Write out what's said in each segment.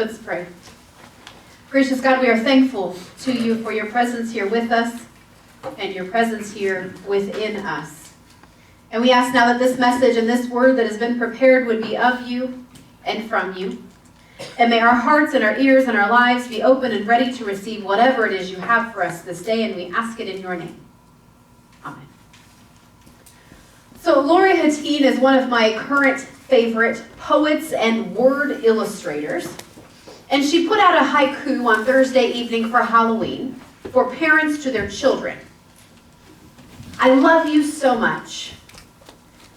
Let's pray. Gracious God, we are thankful to you for your presence here with us and your presence here within us. And we ask now that this message and this word that has been prepared would be of you and from you. And may our hearts and our ears and our lives be open and ready to receive whatever it is you have for us this day, and we ask it in your name. Amen. So Lori Hatteen is one of my current favorite poets and word illustrators. And she put out a haiku on Thursday evening for Halloween for parents to their children. I love you so much.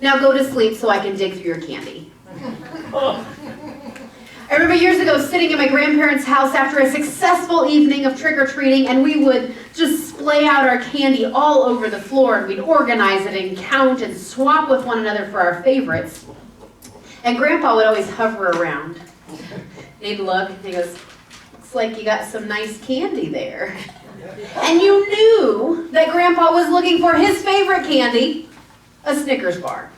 Now go to sleep so I can dig through your candy. I remember years ago sitting in my grandparents' house after a successful evening of trick-or-treating, and we would just splay out our candy all over the floor, and we'd organize it and count and swap with one another for our favorites. And Grandpa would always hover around. He'd look, and he goes, "Looks like you got some nice candy there." And you knew that Grandpa was looking for his favorite candy, a Snickers bar.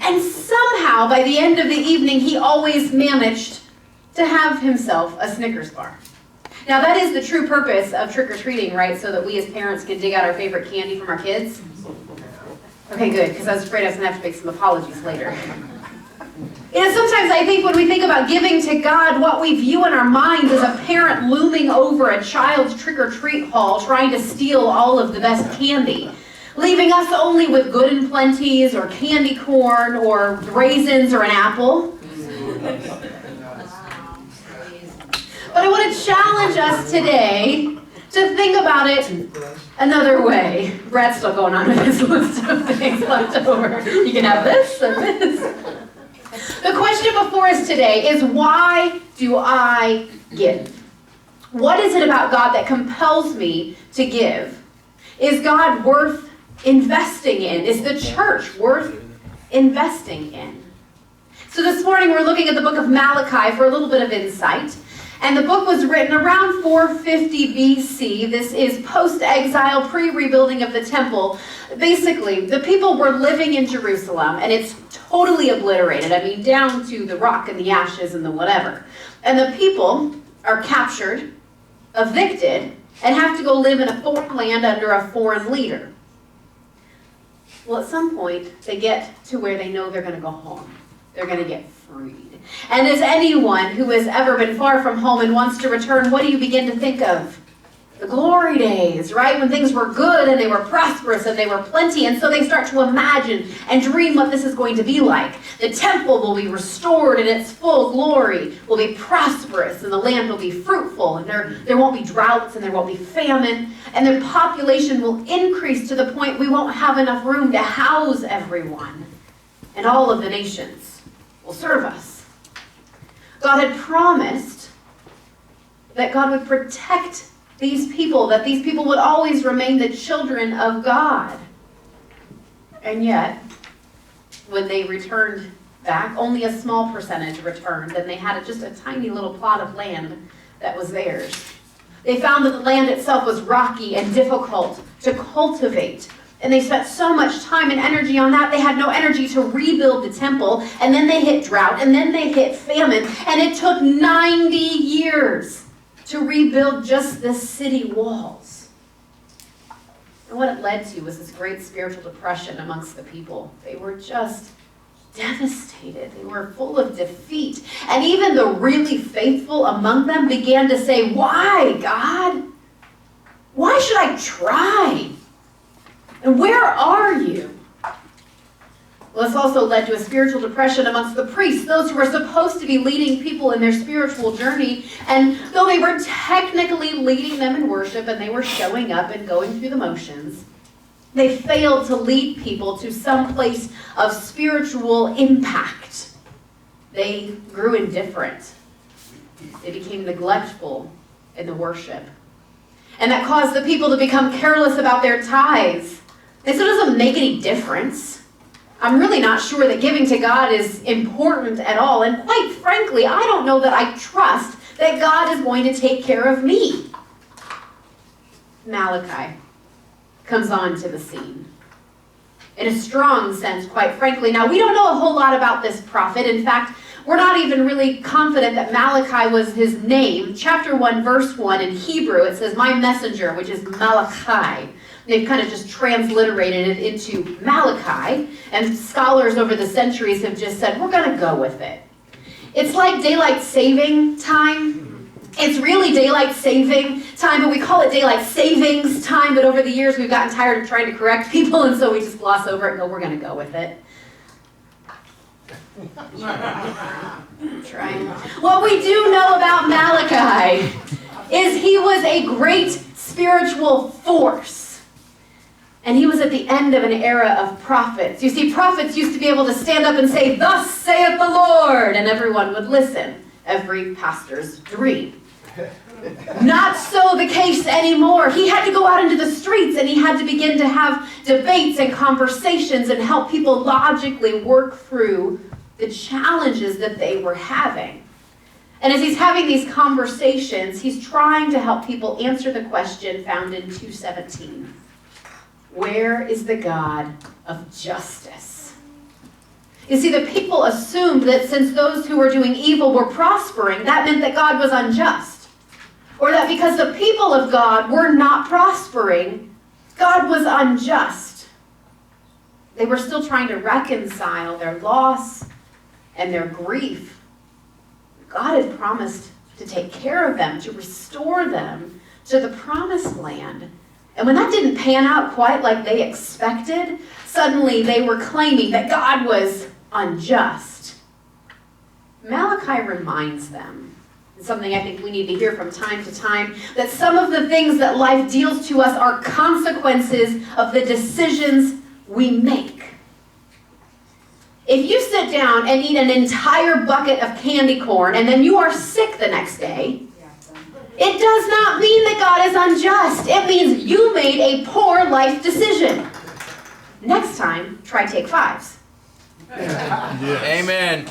And somehow, by the end of the evening, he always managed to have himself a Snickers bar. Now, that is the true purpose of trick-or-treating, right? So that we as parents can dig out our favorite candy from our kids? Okay, good, because I was afraid I was going to have to make some apologies later. You know, sometimes I think when we think about giving to God, what we view in our minds is a parent looming over a child's trick-or-treat hall trying to steal all of the best candy, leaving us only with Good and Plenty's or candy corn or raisins or an apple. But I want to challenge us today to think about it another way. Brad's still going on with his list of things left over. You can have this and this. The question before us today is, why do I give? What is it about God that compels me to give? Is God worth investing in? Is the church worth investing in? So this morning we're looking at the book of Malachi for a little bit of insight. And the book was written around 450 BC. This is post-exile, pre-rebuilding of the temple. Basically, the people were living in Jerusalem, and it's totally obliterated. I mean, down to the rock and the ashes and the whatever. And the people are captured, evicted, and have to go live in a foreign land under a foreign leader. Well, at some point, they get to where they know they're going to go home. They're going to get freed. And as anyone who has ever been far from home and wants to return, what do you begin to think of? The glory days, right? When things were good and they were prosperous and they were plenty. And so they start to imagine and dream what this is going to be like. The temple will be restored in its full glory, will be prosperous, and the land will be fruitful, and there won't be droughts and there won't be famine, and their population will increase to the point we won't have enough room to house everyone. And all of the nations will serve us. God had promised that God would protect these people, that these people would always remain the children of God. And yet, when they returned back, only a small percentage returned, and they had just a tiny little plot of land that was theirs. They found that the land itself was rocky and difficult to cultivate. And they spent so much time and energy on that, they had no energy to rebuild the temple. And then they hit drought, and then they hit famine. And it took 90 years to rebuild just the city walls. And what it led to was this great spiritual depression amongst the people. They were just devastated. They were full of defeat. And even the really faithful among them began to say, "Why, God? Why should I try? And where are you?" Well, this also led to a spiritual depression amongst the priests, those who were supposed to be leading people in their spiritual journey. And though they were technically leading them in worship and they were showing up and going through the motions, they failed to lead people to some place of spiritual impact. They grew indifferent. They became neglectful in the worship. And that caused the people to become careless about their tithes. They said, "It doesn't make any difference. I'm really not sure that giving to God is important at all. And quite frankly, I don't know that I trust that God is going to take care of me." Malachi comes onto the scene. In a strong sense, quite frankly. Now, we don't know a whole lot about this prophet. In fact, We're not even really confident that Malachi was his name. Chapter 1, verse 1 in Hebrew, it says, my messenger, which is Malachi. They've kind of just transliterated it into Malachi, and scholars over the centuries have just said, we're going to go with it. It's like daylight saving time. It's really daylight saving time, but we call it daylight savings time, but over the years we've gotten tired of trying to correct people, and so we just gloss over it and go, we're going to go with it. Trying. What we do know about Malachi is he was a great spiritual force. And he was at the end of an era of prophets. You see, prophets used to be able to stand up and say, thus saith the Lord, and everyone would listen. Every pastor's dream. Not so the case anymore. He had to go out into the streets and he had to begin to have debates and conversations and help people logically work through the challenges that they were having. And as he's having these conversations, he's trying to help people answer the question found in 2:17. Where is the God of justice? You see, the people assumed that since those who were doing evil were prospering, that meant that God was unjust. Or that because the people of God were not prospering, God was unjust. They were still trying to reconcile their loss and their grief. God had promised to take care of them, to restore them to the promised land. And when that didn't pan out quite like they expected, suddenly they were claiming that God was unjust. Malachi reminds them, and something I think we need to hear from time to time, that some of the things that life deals to us are consequences of the decisions we make. If you sit down and eat an entire bucket of candy corn and then you are sick the next day, it does not mean that God is unjust. It means you made a poor life decision. Next time, try take 5s. Yes. Amen.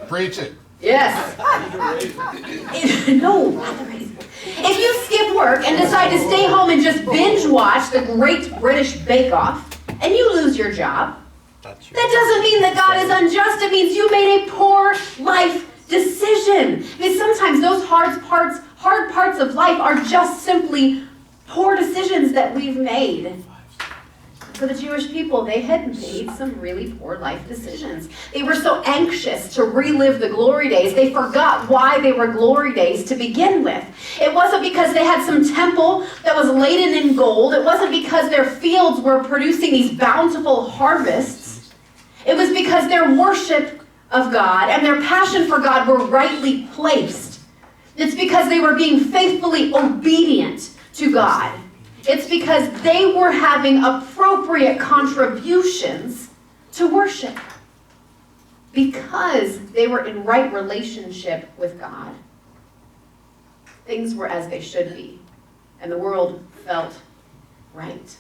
Preach it. Yes. No, not the raising. If you skip work and decide to stay home and just binge watch the Great British Bake Off, and you lose your job, that doesn't mean that God is unjust. It means you made a poor life decision. Because sometimes those hard parts of life are just simply poor decisions that we've made. For the Jewish people, they had made some really poor life decisions. They were so anxious to relive the glory days, they forgot why they were glory days to begin with. It wasn't because they had some temple that was laden in gold. It wasn't because their fields were producing these bountiful harvests. It was because their worship of God and their passion for God were rightly placed. It's because they were being faithfully obedient to God. It's because they were having appropriate contributions to worship. Because they were in right relationship with God. Things were as they should be. And the world felt right.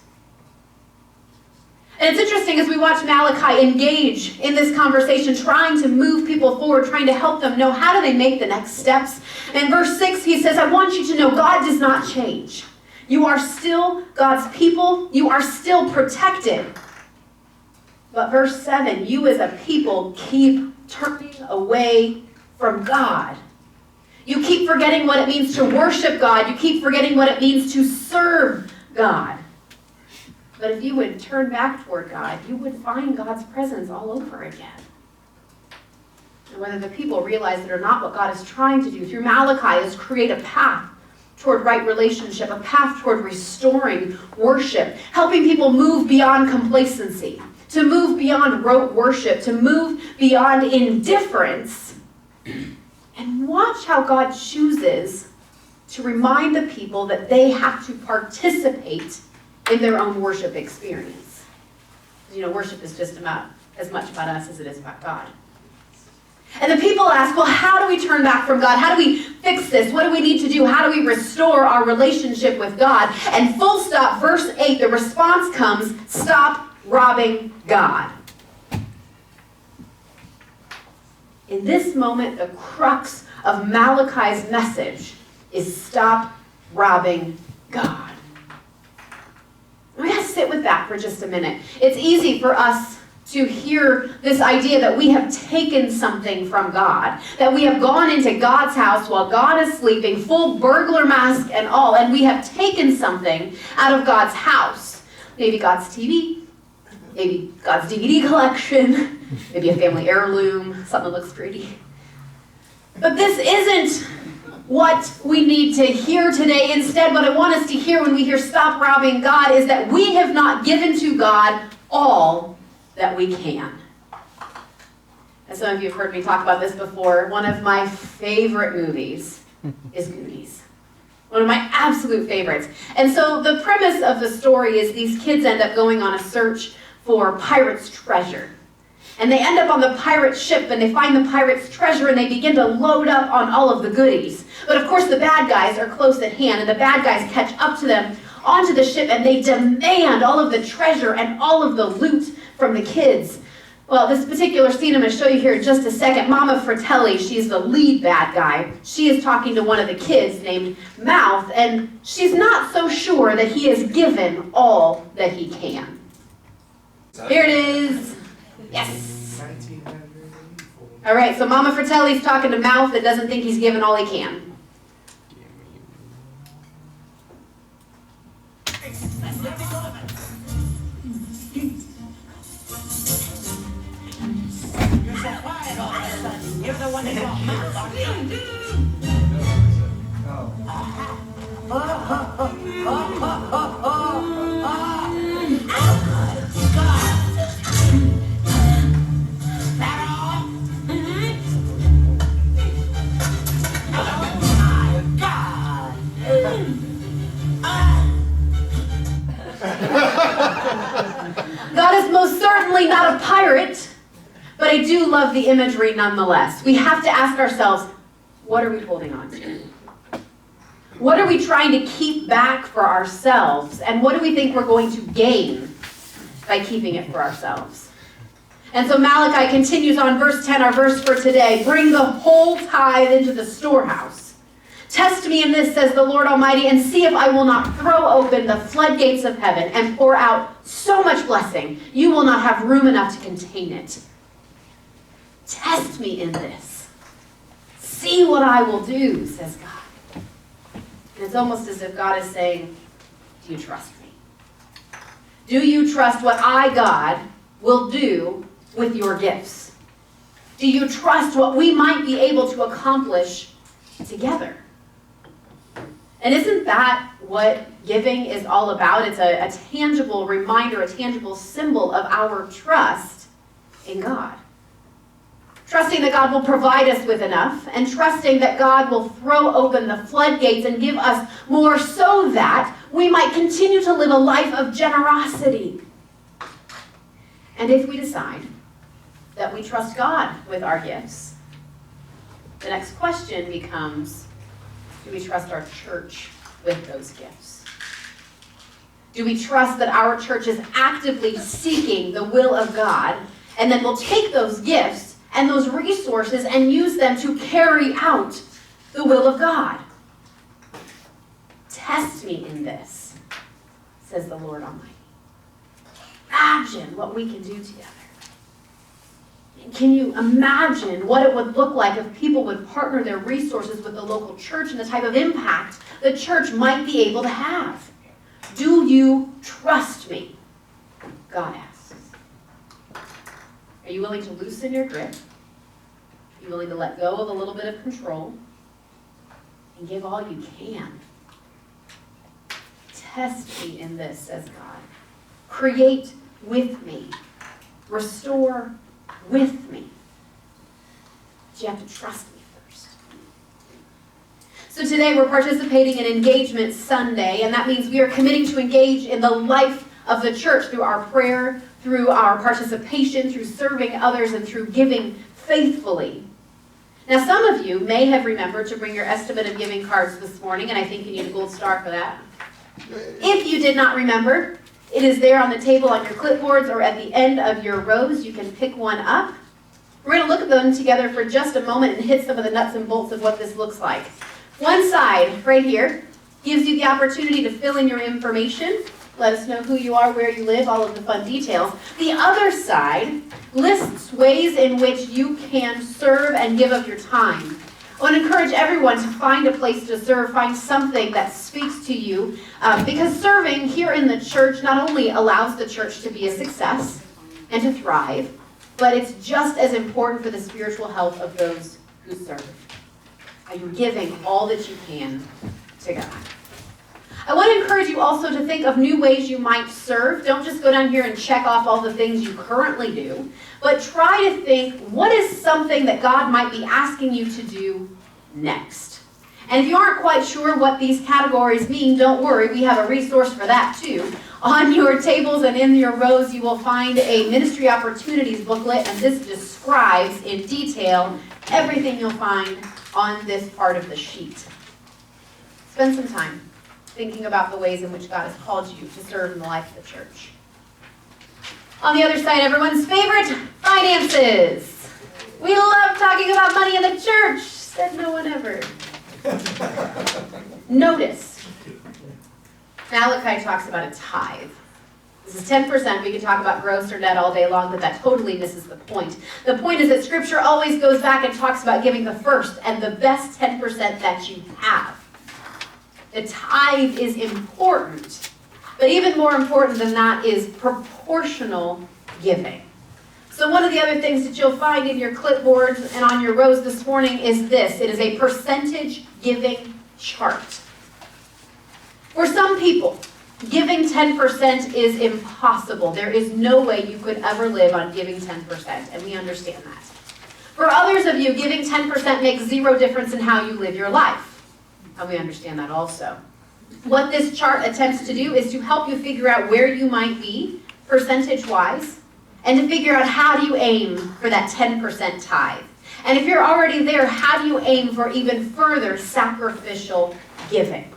And it's interesting as we watch Malachi engage in this conversation, trying to move people forward, trying to help them know how do they make the next steps. And in verse 6, he says, I want you to know God does not change. You are still God's people. You are still protected. But verse 7, you as a people keep turning away from God. You keep forgetting what it means to worship God. You keep forgetting what it means to serve God. But if you would turn back toward God, you would find God's presence all over again. And whether the people realize it or not, what God is trying to do through Malachi is create a path toward right relationship, a path toward restoring worship, helping people move beyond complacency, to move beyond rote worship, to move beyond indifference. And watch how God chooses to remind the people that they have to participate in their own worship experience. You know, worship is just about as much about us as it is about God. And the people ask, well, how do we turn back from God? How do we fix this? What do we need to do? How do we restore our relationship with God? And full stop, verse 8, the response comes, stop robbing God. In this moment, the crux of Malachi's message is stop robbing God. We have to sit with that for just a minute. It's easy for us to hear this idea that we have taken something from God, that we have gone into God's house while God is sleeping, full burglar mask and all, and we have taken something out of God's house. Maybe God's TV, maybe God's DVD collection, maybe a family heirloom, something that looks pretty. But this isn't what we need to hear today. Instead, what I want us to hear when we hear stop robbing God is that we have not given to God all that we can. And some of you have heard me talk about this before. One of my favorite movies is Goonies. One of my absolute favorites. And so the premise of the story is these kids end up going on a search for pirates' treasure. And they end up on the pirate ship and they find the pirate's treasure and they begin to load up on all of the goodies. But of course the bad guys are close at hand and the bad guys catch up to them onto the ship and they demand all of the treasure and all of the loot from the kids. Well, this particular scene I'm going to show you here in just a second. Mama Fratelli, she's the lead bad guy. She is talking to one of the kids named Mouth and she's not so sure that he is given all that he can. Here it is. Yes. All right, so Mama Fratelli's talking to Mouth that doesn't think he's given all he can. You're so quiet all of a sudden. You're the one that got mouth, aren't you? God is most certainly not a pirate, but I do love the imagery nonetheless. We have to ask ourselves, what are we holding on to? What are we trying to keep back for ourselves? And what do we think we're going to gain by keeping it for ourselves? And so Malachi continues on verse 10, our verse for today. Bring the whole tithe into the storehouse. Test me in this, says the Lord Almighty, and see if I will not throw open the floodgates of heaven and pour out so much blessing, you will not have room enough to contain it. Test me in this. See what I will do, says God. And it's almost as if God is saying, do you trust me? Do you trust what I, God, will do with your gifts? Do you trust what we might be able to accomplish together? And isn't that what giving is all about? It's a tangible reminder, a tangible symbol of our trust in God. Trusting that God will provide us with enough, and trusting that God will throw open the floodgates and give us more so that we might continue to live a life of generosity. And if we decide that we trust God with our gifts, the next question becomes, do we trust our church with those gifts? Do we trust that our church is actively seeking the will of God, and then we'll take those gifts and those resources and use them to carry out the will of God? Test me in this, says the Lord Almighty. Imagine what we can do together. Can you imagine what it would look like if people would partner their resources with the local church and the type of impact the church might be able to have? Do you trust me? God asks. Are you willing to loosen your grip? Are you willing to let go of a little bit of control and give all you can? Test me in this, says God. Create with me. Restore with me. But you have to trust me first. So today we're participating in Engagement Sunday, and that means we are committing to engage in the life of the church through our prayer, through our participation, through serving others, and through giving faithfully. Now, some of you may have remembered to bring your estimate of giving cards this morning, and I think you need a gold star for that. If you did not remember, it is there on the table on your clipboards or at the end of your rows. You can pick one up. We're going to look at them together for just a moment and hit some of the nuts and bolts of what this looks like. One side, right here, gives you the opportunity to fill in your information. Let us know who you are, where you live, all of the fun details. The other side lists ways in which you can serve and give of your time. I want to encourage everyone to find a place to serve, find something that speaks to you, because serving here in the church not only allows the church to be a success and to thrive, but it's just as important for the spiritual health of those who serve. Are you giving all that you can to God? I want to encourage you also to think of new ways you might serve. Don't just go down here and check off all the things you currently do, but try to think, what is something that God might be asking you to do next? And if you aren't quite sure what these categories mean, don't worry, we have a resource for that too. On your tables and in your rows, you will find a ministry opportunities booklet, and this describes in detail everything you'll find on this part of the sheet. Spend some time thinking about the ways in which God has called you to serve in the life of the church. On the other side, everyone's favorite, finances. We love talking about money in the church, said no one ever. Notice, Malachi talks about a tithe. This is 10%. We can talk about gross or net all day long, but that totally misses the point. The point is that Scripture always goes back and talks about giving the first and the best 10% that you have. The tithe is important, but even more important than that is proportional giving. So one of the other things that you'll find in your clipboards and on your rows this morning is this. It is a percentage giving chart. For some people, giving 10% is impossible. There is no way you could ever live on giving 10%, and we understand that. For others of you, giving 10% makes zero difference in how you live your life. And we understand that also. What this chart attempts to do is to help you figure out where you might be, percentage-wise, and to figure out how do you aim for that 10% tithe. And if you're already there, how do you aim for even further sacrificial giving?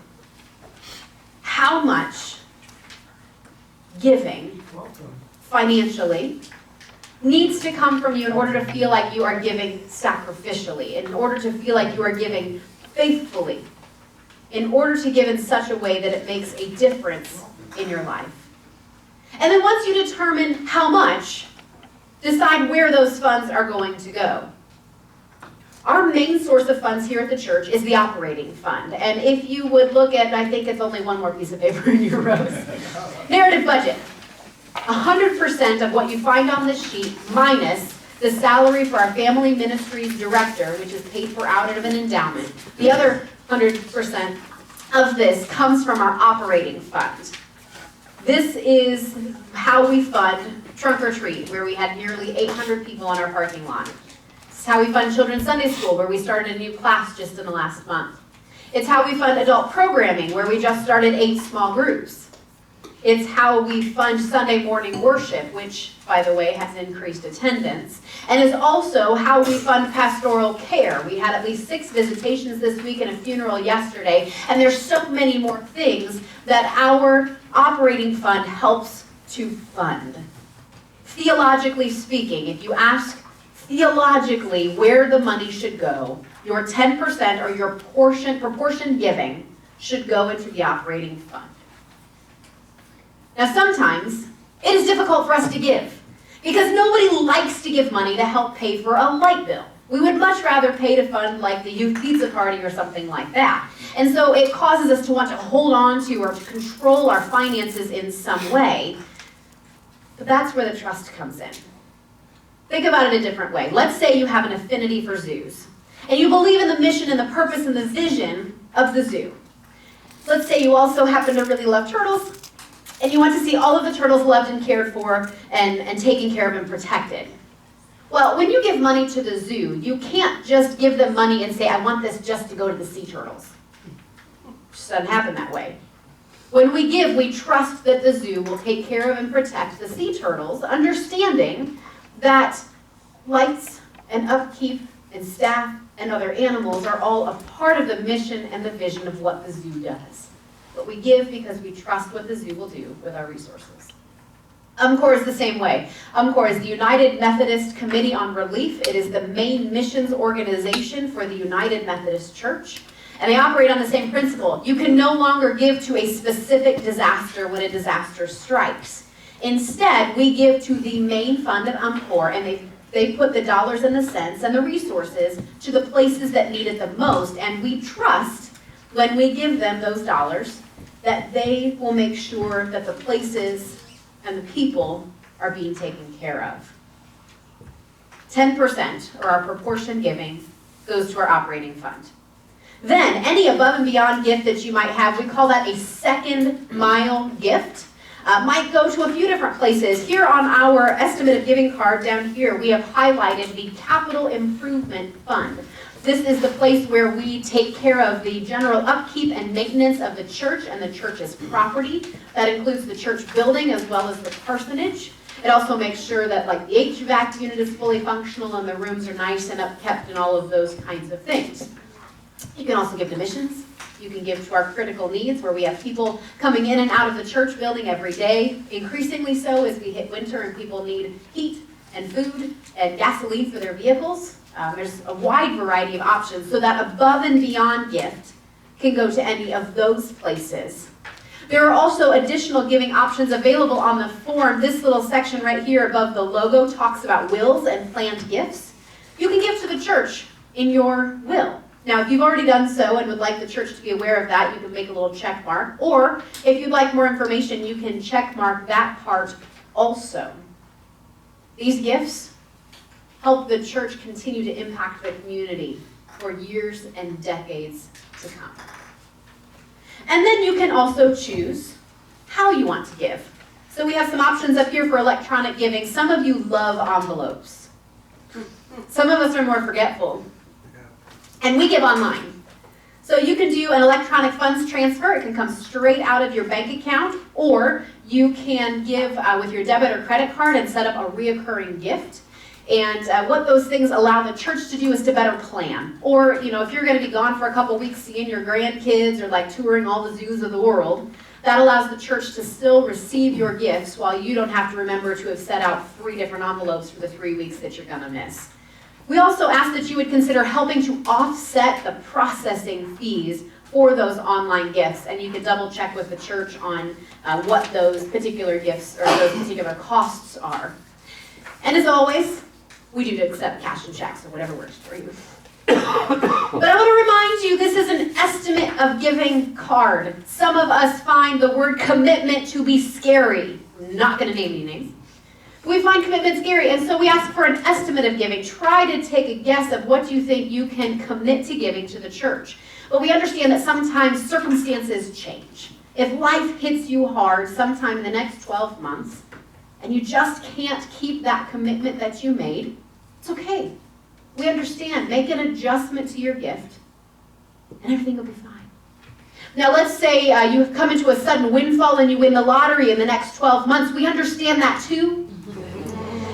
How much giving financially needs to come from you in order to feel like you are giving sacrificially, in order to feel like you are giving faithfully, in order to give in such a way that it makes a difference in your life. And then once you determine how much, decide where those funds are going to go. Our main source of funds here at the church is the operating fund. And if you would look at, I think it's only one more piece of paper in your rows, narrative budget. 100% of what you find on this sheet minus the salary for our family ministries director, which is paid for out of an endowment. The other 100% of this comes from our operating fund. This is how we fund Trunk or Treat, where we had nearly 800 people on our parking lot. This is how we fund Children's Sunday School, where we started a new class just in the last month. It's how we fund adult programming, where we just started 8 small groups. It's how we fund Sunday morning worship, which, by the way, has increased attendance. And it's also how we fund pastoral care. We had at least 6 visitations this week and a funeral yesterday. And there's so many more things that our operating fund helps to fund. Theologically speaking, if you ask theologically where the money should go, your 10% or your proportion giving should go into the operating fund. Now sometimes it is difficult for us to give because nobody likes to give money to help pay for a light bill. We would much rather pay to fund like the youth pizza party or something like that. And so it causes us to want to hold on to or to control our finances in some way. But that's where the trust comes in. Think about it a different way. Let's say you have an affinity for zoos and you believe in the mission and the purpose and the vision of the zoo. Let's say you also happen to really love turtles and you want to see all of the turtles loved and cared for and taken care of and protected. Well, when you give money to the zoo, you can't just give them money and say, I want this just to go to the sea turtles. It just doesn't happen that way. When we give, we trust that the zoo will take care of and protect the sea turtles, understanding that lights and upkeep and staff and other animals are all a part of the mission and the vision of what the zoo does. But we give because we trust what the zoo will do with our resources. UMCOR is the same way. UMCOR is the United Methodist Committee on Relief. It is the main missions organization for the United Methodist Church. And they operate on the same principle. You can no longer give to a specific disaster when a disaster strikes. Instead, we give to the main fund at Umpor, and they put the dollars and the cents and the resources to the places that need it the most. And we trust, when we give them those dollars, that they will make sure that the places and the people are being taken care of. 10%, or our proportion giving, goes to our operating fund. Then, any above and beyond gift that you might have, we call that a second mile gift. Might go to a few different places. Here on our estimate of giving card down here, we have highlighted the Capital Improvement Fund. This is the place where we take care of the general upkeep and maintenance of the church and the church's property. That includes the church building as well as the parsonage. It also makes sure that like the HVAC unit is fully functional and the rooms are nice and upkept and all of those kinds of things. You can also give to missions. You can give to our critical needs, where we have people coming in and out of the church building every day, increasingly so as we hit winter and people need heat and food and gasoline for their vehicles. There's a wide variety of options, so that above and beyond gift can go to any of those places. There are also additional giving options available on the form. This little section right here above the logo talks about wills and planned gifts. You can give to the church in your will. Now, if you've already done so and would like the church to be aware of that, you can make a little check mark. Or if you'd like more information, you can check mark that part also. These gifts help the church continue to impact the community for years and decades to come. And then you can also choose how you want to give. So we have some options up here for electronic giving. Some of you love envelopes. Some of us are more forgetful. And we give online. So you can do an electronic funds transfer. It can come straight out of your bank account, or you can give with your debit or credit card and set up a reoccurring gift. And what those things allow the church to do is to better plan. Or, you know, if you're going to be gone for a couple weeks seeing your grandkids or like touring all the zoos of the world, that allows the church to still receive your gifts while you don't have to remember to have set out 3 different envelopes for the 3 weeks that you're going to miss. We also ask that you would consider helping to offset the processing fees for those online gifts, and you can double check with the church on what those particular gifts or those particular costs are. And as always, we do accept cash and checks or whatever works for you. But I want to remind you, this is an estimate of giving card. Some of us find the word commitment to be scary. I'm not going to name any names. We find commitment scary, and so we ask for an estimate of giving. Try to take a guess of what you think you can commit to giving to the church. But we understand that sometimes circumstances change. If life hits you hard sometime in the next 12 months, and you just can't keep that commitment that you made, it's okay. We understand. Make an adjustment to your gift, and everything will be fine. Now let's say you have come into a sudden windfall and you win the lottery in the next 12 months. We understand that too.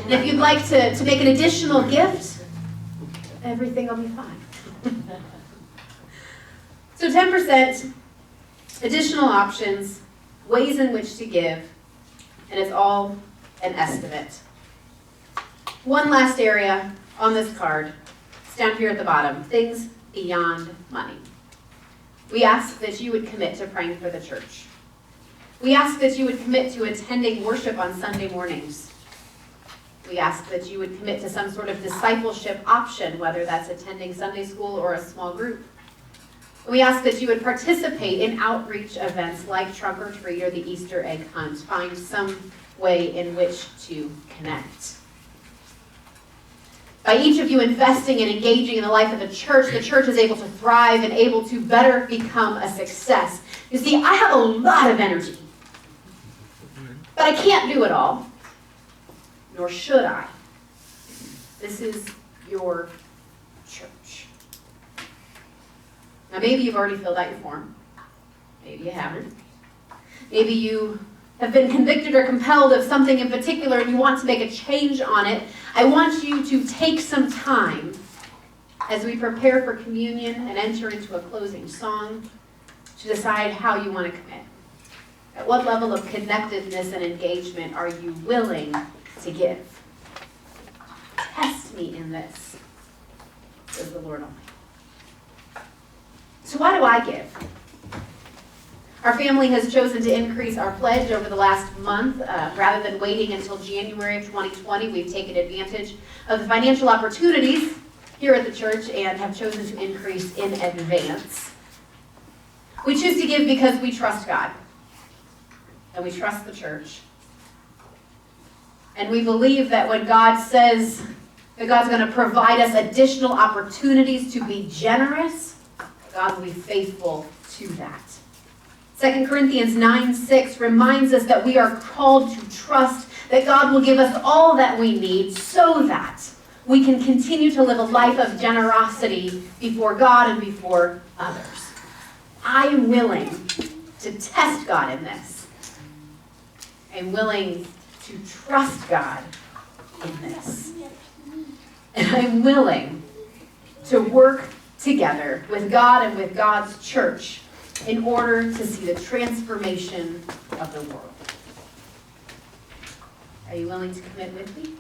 And if you'd like to make an additional gift, everything will be fine. So 10%, additional options, ways in which to give, and it's all an estimate. One last area on this card, it's down here at the bottom, things beyond money. We ask that you would commit to praying for the church. We ask that you would commit to attending worship on Sunday mornings. We ask that you would commit to some sort of discipleship option, whether that's attending Sunday school or a small group. We ask that you would participate in outreach events like Trunk or Treat or the Easter egg hunt. Find some way in which to connect. By each of you investing and engaging in the life of the church is able to thrive and able to better become a success. You see, I have a lot of energy, but I can't do it all. Nor should I. This is your church. Now maybe you've already filled out your form. Maybe you haven't. Maybe you have been convicted or compelled of something in particular and you want to make a change on it. I want you to take some time as we prepare for communion and enter into a closing song to decide how you want to commit. At what level of connectedness and engagement are you willing to give? Test me in this, says the Lord Almighty. So why do I give? Our family has chosen to increase our pledge over the last month. Rather than waiting until January of 2020, we've taken advantage of the financial opportunities here at the church and have chosen to increase in advance. We choose to give because we trust God and we trust the church. And we believe that when God says that God's going to provide us additional opportunities to be generous, God will be faithful to that. 2 Corinthians 9:6 reminds us that we are called to trust that God will give us all that we need so that we can continue to live a life of generosity before God and before others. I am willing to test God in this. I'm willing to trust God in this. And I'm willing to work together with God and with God's church in order to see the transformation of the world. Are you willing to commit with me?